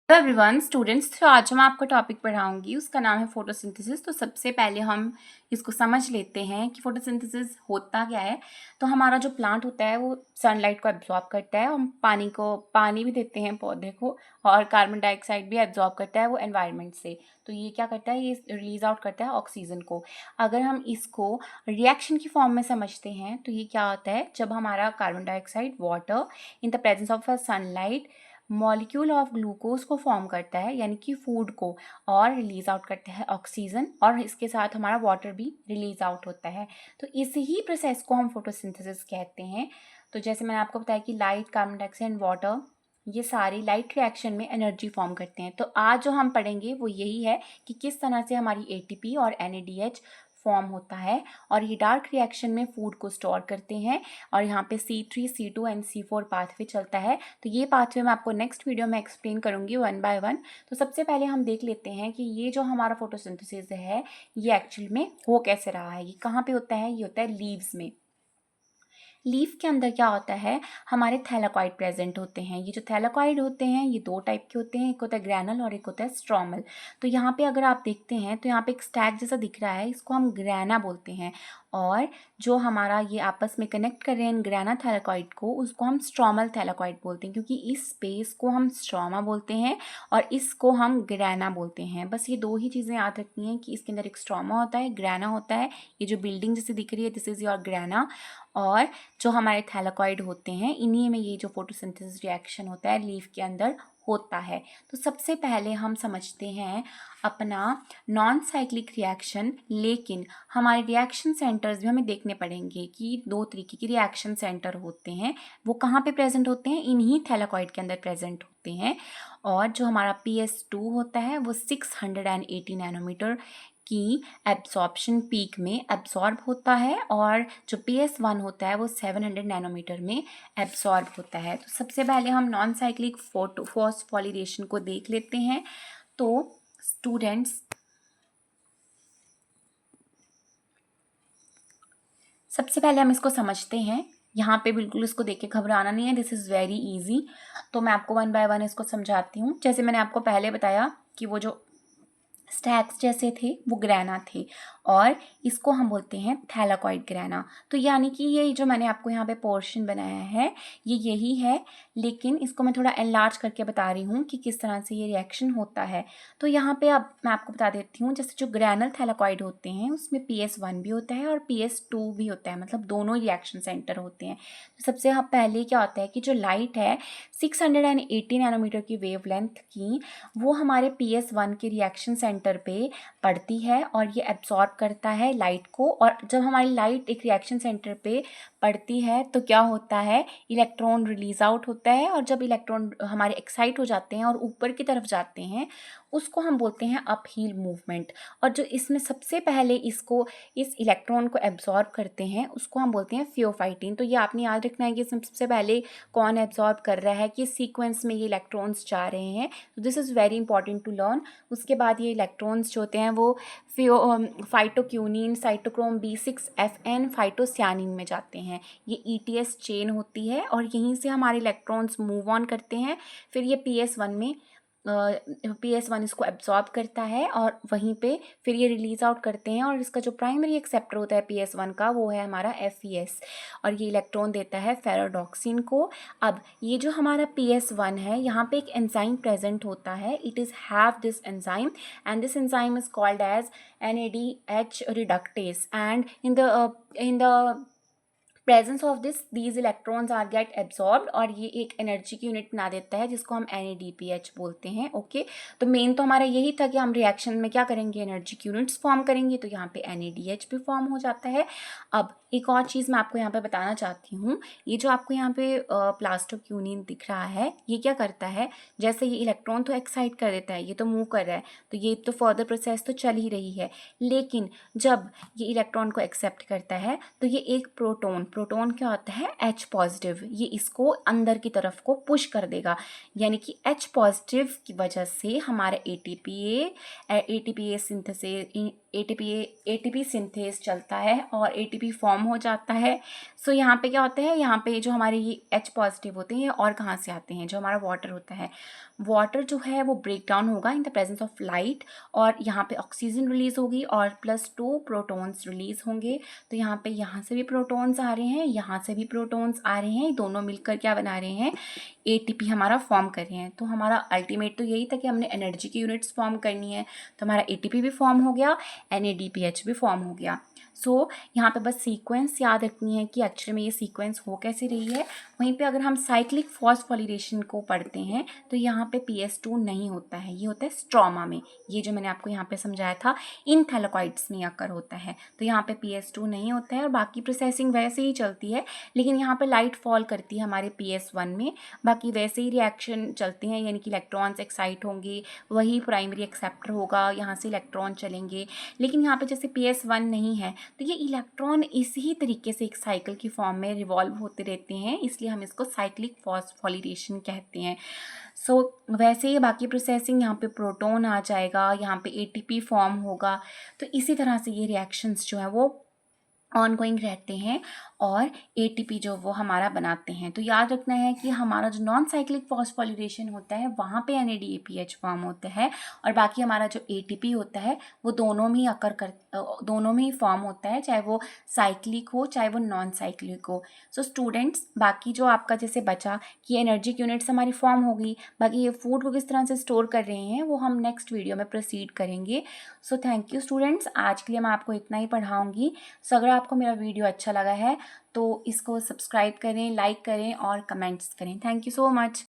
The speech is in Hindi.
Hello everyone students. तो आज मैं आपको टॉपिक पढ़ाऊंगी, उसका नाम है फोटोसिंथेसिस। तो सबसे पहले हम इसको समझ लेते हैं कि फोटोसिंथेसिस होता क्या है। तो हमारा जो प्लांट होता है वो सनलाइट को एब्जॉर्ब करता है। हम पानी भी देते हैं पौधे को, और कार्बन डाइऑक्साइड भी एब्जॉर्ब करता है वो एनवायरनमेंट से। तो ये क्या करता है, ये रिलीज आउट करता है ऑक्सीजन को। अगर हम इसको रिएक्शन की फॉर्म में समझते हैं तो ये क्या होता है, जब हमारा carbon dioxide water in the presence of a sunlight molecule of glucose को फॉर्म करता है, यानी कि फूड को, और रिलीज आउट करता है ऑक्सीजन, और इसके साथ हमारा वाटर भी रिलीज आउट होता है। तो इसी ही प्रोसेस को हम फोटोसिंथेसिस कहते हैं। तो जैसे मैंने आपको बताया कि light, carbon dioxide and water, ये सारी लाइट रिएक्शन में एनर्जी फॉर्म करते हैं। तो आज जो हम पढ़ेंगे वो यही है कि किस तरह से हमारी एटीपी और एनएडीएच फॉर्म होता है, और ये डार्क रिएक्शन में फूड को स्टोर करते हैं, और यहाँ पे C3, C2 and C4 pathway चलता है। तो ये पाथवे मैं आपको नेक्स्ट वीडियो में एक्सप्लेन करूँगी वन बाय वन। तो सबसे पहले हम देख लेते हैं कि ये जो हमारा फोटोसिंथेसिस है ये एक्चुअल में हो कैसे रहा है। ये कहाँ पे होता है, ये होता है लीव्स में। लीफ के अंदर क्या होता है, हमारे थैलाकॉइड प्रेजेंट होते हैं। ये जो थैलाकॉइड होते हैं ये दो टाइप के होते हैं, एक होता है ग्रैनल और एक होता है स्ट्रोमल। तो यहाँ पे अगर आप देखते हैं तो यहाँ पे एक स्टैक जैसा दिख रहा है, इसको हम ग्रैना बोलते हैं। और जो हमारा ये आपस में कनेक्ट कर रहे हैं ग्रैना थैलाकॉइड को, उसको हम स्ट्रोमल थैलाकॉइड बोलते हैं, क्योंकि इस स्पेस को हम स्ट्रोमा बोलते हैं और इसको हम ग्रैना बोलते हैं। बस ये दो ही चीज़ें याद रखनी है कि इसके अंदर एक स्ट्रोमा होता है, ग्रैना होता है। ये जो बिल्डिंग जैसे दिख रही है, दिस इज योर ग्रैना। और जो हमारे थैलाकॉइड होते हैं, इन्हीं में ये जो फोटोसिंथेसिस रिएक्शन होता है लीफ के अंदर होता है। तो सबसे पहले हम समझते हैं अपना नॉन साइक्लिक रिएक्शन। लेकिन हमारे रिएक्शन सेंटर्स भी हमें देखने पड़ेंगे कि दो तरीके के रिएक्शन सेंटर होते हैं। वो कहाँ पे प्रेजेंट होते हैं, इन्हीं थैलाकॉइड के अंदर प्रेजेंट होते हैं। और जो हमारा PS2 होता है वो 680 नैनोमीटर की एब्जॉर्प्शन पीक में एब्जॉर्ब होता है, और जो PS1 होता है वो 700 नैनोमीटर में एब्जॉर्ब होता है। तो सबसे पहले हम नॉन साइक्लिक फॉस्फोरिलेशन को देख लेते हैं। तो स्टूडेंट्स, सबसे पहले हम इसको समझते हैं। यहाँ पे बिल्कुल इसको देख के घबराना नहीं है, दिस इज़ वेरी इजी। तो मैं आपको वन बाय वन इसको समझाती हूँ। जैसे मैंने आपको पहले बताया कि वो जो स्टैक्स जैसे थे वो ग्रैना थे, और इसको हम बोलते हैं थैलाकॉइड ग्रैना। तो यानी कि ये जो मैंने आपको यहाँ पे पोर्शन बनाया है ये यही है, लेकिन इसको मैं थोड़ा एनलार्ज करके बता रही हूँ कि किस तरह से ये रिएक्शन होता है। तो यहाँ पे अब मैं आपको बता देती हूँ, जैसे जो ग्रैनल थैलाकॉइड होते हैं उसमें PS1 भी होता है और PS2 भी होता है, मतलब दोनों रिएक्शन सेंटर होते हैं। तो सबसे पहले क्या होता है कि जो लाइट है 680 नैनोमीटर की वेवलेंथ की, वो हमारे PS1 के रिएक्शन सेंटर पे पड़ती है और ये एब्जॉर्ब करता है लाइट को। और जब हमारी लाइट एक रिएक्शन सेंटर पे पड़ती है तो क्या होता है, इलेक्ट्रॉन रिलीज आउट होता है, और जब इलेक्ट्रॉन हमारे एक्साइट हो जाते हैं और ऊपर की तरफ जाते हैं उसको हम बोलते हैं अपहील मूवमेंट। और जो इसमें सबसे पहले इस इलेक्ट्रॉन को एब्जॉर्ब करते हैं उसको हम बोलते हैं फियोफाइटिन। तो ये आपने याद रखना है कि इसमें सबसे पहले कौन एब्जॉर्ब कर रहा है, कि सीक्वेंस में ये इलेक्ट्रॉन्स जा रहे हैं। तो this is very important to learn. उसके बाद ये इलेक्ट्रॉन्स जो होते हैं वो फाइटोक्यूनिन, साइटोक्रोम B6FN, फाइटोसियानिन में जाते हैं। ये ETS चेन होती है और यहीं से हमारे इलेक्ट्रॉन्स मूव ऑन करते हैं। फिर ये PS1 इसको एब्जॉर्ब करता है और वहीं पे फिर ये रिलीज आउट करते हैं, और इसका जो प्राइमरी एक्सेप्टर होता है PS1 का वो है हमारा FES, और ये इलेक्ट्रॉन देता है फेरोडॉक्सिन को। अब ये जो हमारा PS1 है, यहाँ पे एक एंजाइम प्रेजेंट होता है, it is have this enzyme, and this enzyme is called as NADH reductase, and in the presence of these electrons are get absorbed, और ये एक एनर्जी की यूनिट बना देता है जिसको हम NADPH बोलते हैं। ओके, तो मेन तो हमारा यही था कि हम रिएक्शन में क्या करेंगे, एनर्जी की यूनिट्स फॉर्म करेंगे। तो यहाँ पे NADH भी फॉर्म हो जाता है। अब एक और चीज़ मैं आपको यहाँ पे बताना चाहती हूँ, ये जो आपको यहाँ पे प्लास्टोक्यूनिन दिख रहा है ये क्या करता है, जैसे ये इलेक्ट्रॉन तो एक्साइट कर देता है, ये तो मूव कर रहा है, तो ये तो फर्दर प्रोसेस तो चल ही रही है। लेकिन जब ये इलेक्ट्रॉन को एक्सेप्ट करता है तो ये एक प्रोटॉन क्या होता है, H पॉजिटिव, ये इसको अंदर की तरफ को पुश कर देगा। यानी कि H पॉजिटिव की वजह से हमारा ATP सिंथेस चलता है और ATP फॉर्म हो जाता है। सो यहाँ पे क्या होता है, यहाँ पे जो हमारे ये H पॉजिटिव होते हैं ये और कहाँ से आते हैं, जो हमारा वाटर होता है, वाटर जो है वो ब्रेक डाउन होगा in the presence of light, और यहाँ पे ऑक्सीजन रिलीज होगी और +2 प्रोटॉन्स रिलीज होंगे। तो यहाँ से भी प्रोटॉन्स आ रहे हैं, यहाँ से भी प्रोटॉन्स आ रहे हैं, दोनों मिलकर क्या बना रहे हैं, ATP हमारा फॉर्म कर रहे हैं। तो हमारा अल्टीमेट तो यही था कि हमने एनर्जी की यूनिट्स फॉर्म करनी है, तो हमारा ATP भी फॉर्म हो गया, NADPH भी फॉर्म हो गया। सो यहाँ पे बस सीक्वेंस याद रखनी है कि एक्चुअली में ये सीक्वेंस हो कैसे रही है। वहीं पे अगर हम साइक्लिक फॉस्फोलिडेशन को पढ़ते हैं तो यहाँ पे PS2 नहीं होता है, ये होता है स्ट्रोमा में। ये जो मैंने आपको यहाँ पे समझाया था इन थैलेकॉइड्स में आकर होता है, तो यहाँ पे PS2 नहीं होता है और बाकी प्रोसेसिंग वैसे ही चलती है, लेकिन यहाँ पे लाइट फॉल करती है हमारे PS1 में, बाकी वैसे ही रिएक्शन चलते हैं, यानी कि इलेक्ट्रॉन्स एक्साइट होंगे, वही प्राइमरी एक्सेप्टर होगा, यहाँ से इलेक्ट्रॉन चलेंगे। लेकिन यहाँ पे जैसे PS1 नहीं है तो ये इलेक्ट्रॉन इसी तरीके से एक साइकिल की फॉर्म में रिवॉल्व होते रहते हैं, इसलिए हम इसको साइक्लिक फॉस्फोलिडेशन कहते हैं। सो वैसे ही बाकी प्रोसेसिंग, यहाँ पे प्रोटॉन आ जाएगा, यहाँ पे ATP फॉर्म होगा। तो इसी तरह से ये रिएक्शंस जो है वो ऑनगोइंग रहते हैं और ATP जो वो हमारा बनाते हैं। तो याद रखना है कि हमारा जो नॉन साइक्लिक फॉस्फोलिडेशन होता है वहाँ पे NADPH फॉर्म होता है, और बाकी हमारा जो ATP होता है वो दोनों में ही फॉर्म होता है, चाहे वो साइक्लिक हो चाहे वो नॉन साइक्लिक हो। सो स्टूडेंट्स, बाकी जो आपका जैसे बचा कि एनर्जी की यूनिट्स हमारी फॉर्म होगी, बाकी ये फूड को किस तरह से स्टोर कर रहे हैं वो हम नेक्स्ट वीडियो में प्रोसीड करेंगे। सो थैंक यू स्टूडेंट्स, आज के लिए मैं आपको इतना ही पढ़ाऊँगी। सो अगर आपको मेरा वीडियो अच्छा लगा है तो इसको सब्सक्राइब करें, लाइक करें और कमेंट्स करें। Thank you so much.